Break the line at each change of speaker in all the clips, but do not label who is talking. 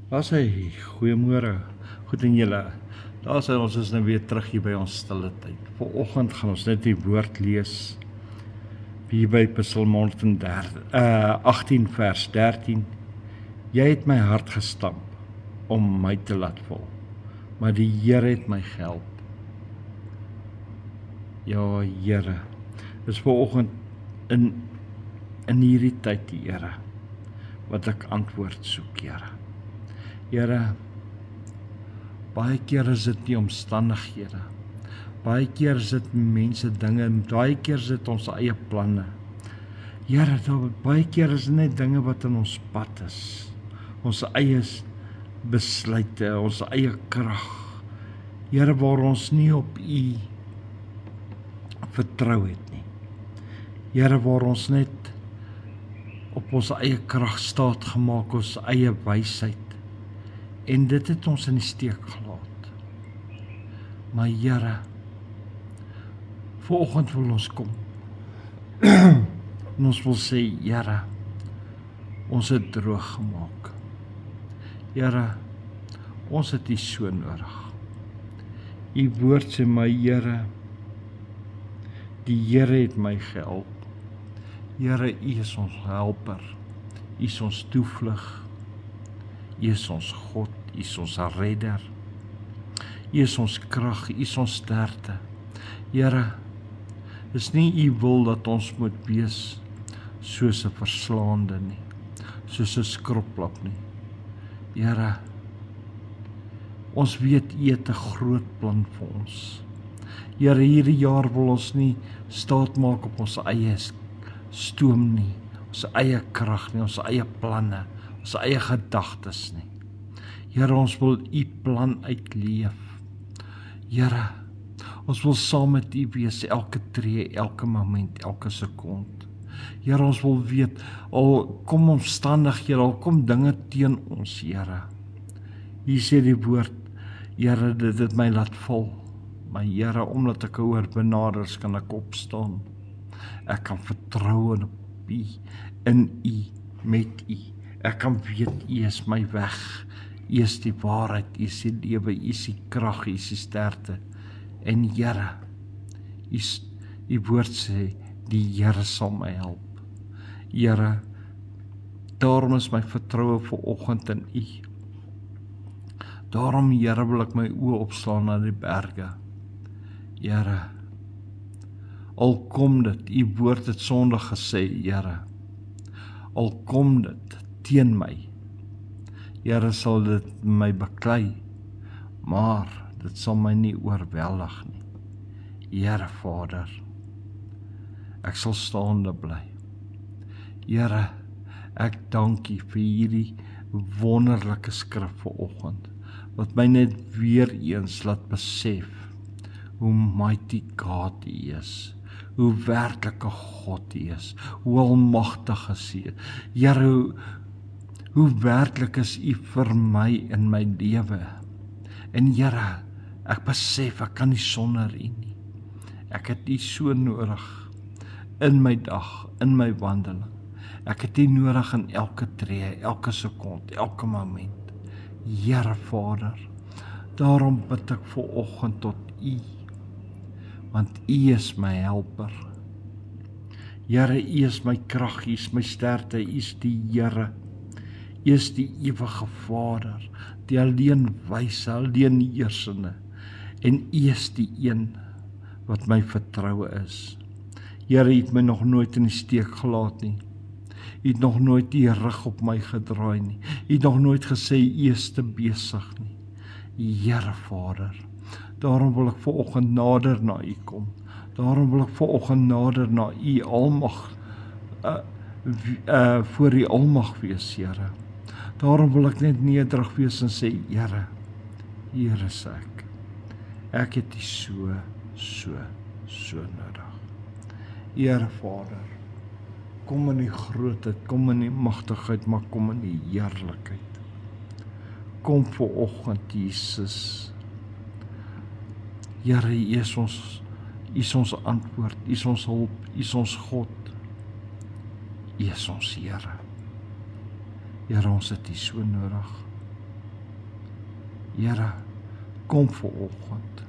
Daar sê, goeiemôre, goed en julle. Daar sê ons is nou weer terug hier by ons stille tyd. Vanoggend gaan ons net die woord lees, hier by Psalm 18 vers 13. Jy het my hart gestamp om my te laat val, maar die Here het my gehelp. Ja, Here, dis vanoggend in hierdie tyd, Here, wat ek antwoord soek, Here. Here, baie keer is dit nie omstandighede. Baie keer is dit mense, dinge, baie keer is dit ons eie planne. Here, baie keer is dit net dinge wat in ons pad is. Ons eie besluite, ons eie krag. Here, waar ons nie op U vertrou het nie. Here, waar ons net op ons eie krag staat gemaak, ons eie wysheid. En dit het ons in die steek gelaat. Maar Here, vanoggend wil ons kom. En ons wil sê, Here, ons het droog gemaak. Here, ons het U so nodig. U woord sê my, Here, die Here het my gehelp. Here, U is ons helper. U is ons toevlug. U is ons God, U is ons redder. U is ons krag, U is ons sterkte. Here, is nie U wil dat ons moet wees soos 'n verslaande nie, soos 'n skroplap nie. Here, ons weet U het 'n groot plan vir ons. Here, hierdie jaar wil ons nie staat maak op ons eie stoom nie, ons eie krag nie, ons eie planne, ons eie gedagtes nie. Here, ons wil U plan uitleef. Here, ons wil saam met U wees elke tree, elke moment, elke sekond. Here, ons wil weet, al kom omstandighede, al kom dinge teen ons, Here. Hier sê die woord, Here, dit het my laat val. Maar Here, omdat ek 'n oorwinnaar is, kan ek opstaan. Ek kan vertrou op U, in U, met U. Ek kan weet U is my weg. U is die waarheid, U is die lewe, U is die krag, U is die sterkte. En Here, U woord sê, die Here sal my help. Here, daarom is my vertroue vanoggend in U. Daarom, Here, wil ek my oë opslaan na die berge. Here, al kom dit, U woord het Sondag gesê, Here, al kom dit teen my, Here, sal dit my beklei, maar dit sal my nie oorweldig nie. Here Vader, ek sal staande bly. Here, ek dank U vir hierdie wonderlike skrif vanoggend, wat my net weer eens laat besef hoe mighty God U is, hoe werklike God U is, hoe almagtig is U. Here, hoe werklik is U vir my in my lewe. En Here, ek besef ek kan nie sonder U nie. Ek het U so nodig in my dag, in my wandeling. Ek het U nodig in elke tree, elke sekond, elke moment. Here Vader, daarom bid ek vanoggend tot U, want U is my helper. Here, U is my krag, U is my sterkte, U is die Here. U is die ewige Vader, die alleen wyse, alleen heersende. En U is die een wat my vertroue is. Here, U het my nog nooit in die steek gelaat nie. U het nog nooit U rug op my gedraai nie. U het nog nooit gesê U is te besig nie. Here Vader, daarom wil ek vanoggend nader na U kom. Daarom wil ek vanoggend nader na U almag, voor U almag wees, Here. Daarom wil ek net nederig wees en sê, Here, hier is ek. Ek het U so nodig. Here Vader, kom in die grootheid, kom in die magtigheid, maar kom in die heerlikheid. Kom vanoggend, Jesus. Here, U is ons antwoord, U is ons hulp, U is ons God. U is ons Here. Here, ons het U so nodig. Here, kom vanoggend.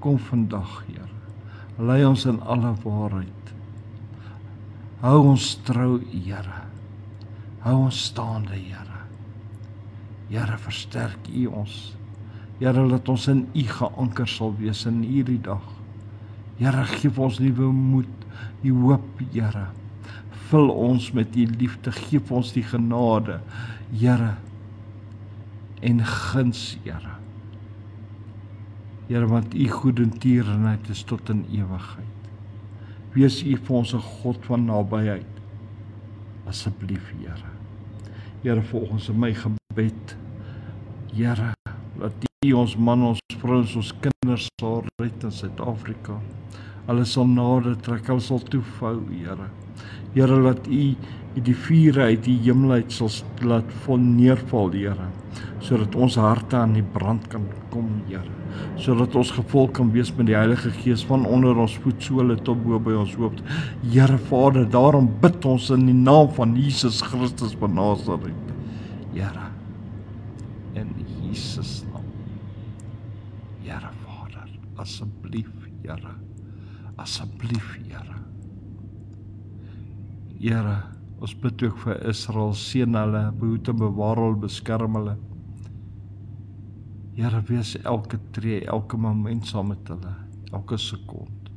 Kom vandag, Here. Lei ons in alle waarheid. Hou ons trou, Here. Hou ons staande, Here. Here, versterk U ons. Here, laat ons in U geanker sal wees in hierdie dag. Here, geef ons nuwe moed, U hoop, Here. Vul ons met U liefde, geef ons die genade, Here, en guns, Here. Here, want U goedertierenheid is tot in ewigheid. Wees U vir ons 'n God van nabyheid. Asseblief, Here. Here, volgens my gebed, Here, laat U ons man, ons vrouens, ons kinders sal red in Suid-Afrika. Hulle sal nader trek, hulle sal toevou, Here. Here, laat U die vuur uit die hemel uit sal laat neerval, Here, sodat ons harte aan die brand kan kom, Here, sodat ons gevul kan wees met die Heilige Gees van onder ons voetsole tot bo by ons hoofd. Here Vader, daarom bid ons in die naam van Jesus Christus van Nasaret, Here, in Jesus naam. Here Vader, asseblief, Here, asseblief, Here. Here, ons bid ook vir Israel, seën hulle, behoed en bewaar hulle, beskerm hulle. Here, wees elke tree, elke moment saam met hulle, elke sekond.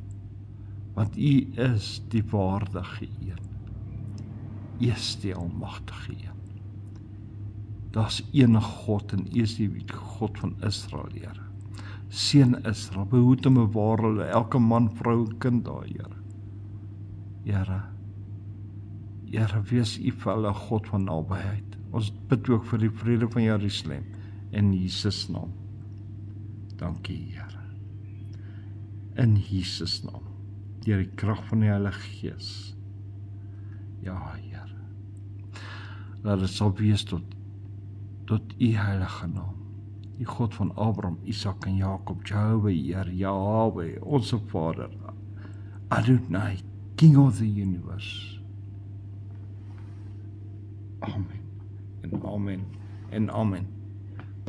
Want U is die waardige een. U is die almagtige een. Daar's een God en U is die God van Israel, Here. Seën Israel, behoed en bewaar hulle, elke man, vrou en kind daar, Here. Here, Here, wees U vir hulle God van nabyheid. Ons bid ook vir die vrede van Jerusalem, in Jesus naam. Dankie, Here. In Jesus naam, deur die krag van die Heilige Gees. Ja, Here. Laat dit sal wees tot U heilige naam. Die God van Abraham, Isak en Jakob, Jehovah, Here, Yahweh, ons Vader, Adonai, King of the universe. Amen, en amen, en amen.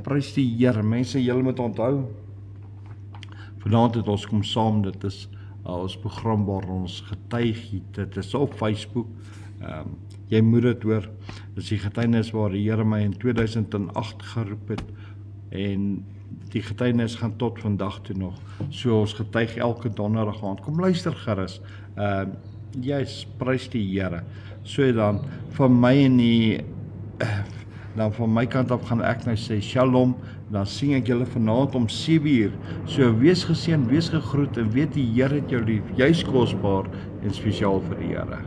Prys die Here, mense, julle moet onthou, vanaand het ons kom saam, dit is ons program waar ons getuig, dit is op Facebook, jy moet dit hoor, dit is die getuienis waar die Here my in 2008 geroep het, en die getuienis gaan tot vandag toe nog, so ons getuig elke donderdag aand, kom luister gerus, yes, prys die Here, so dan, van my en die, dan van my kant af gaan ek nou sê Shalom, dan sien ek julle vanaand om 7:00, so wees geseën, wees gegroet, en weet die Here het jou lief, jy's kosbaar, en spesiaal vir die Here.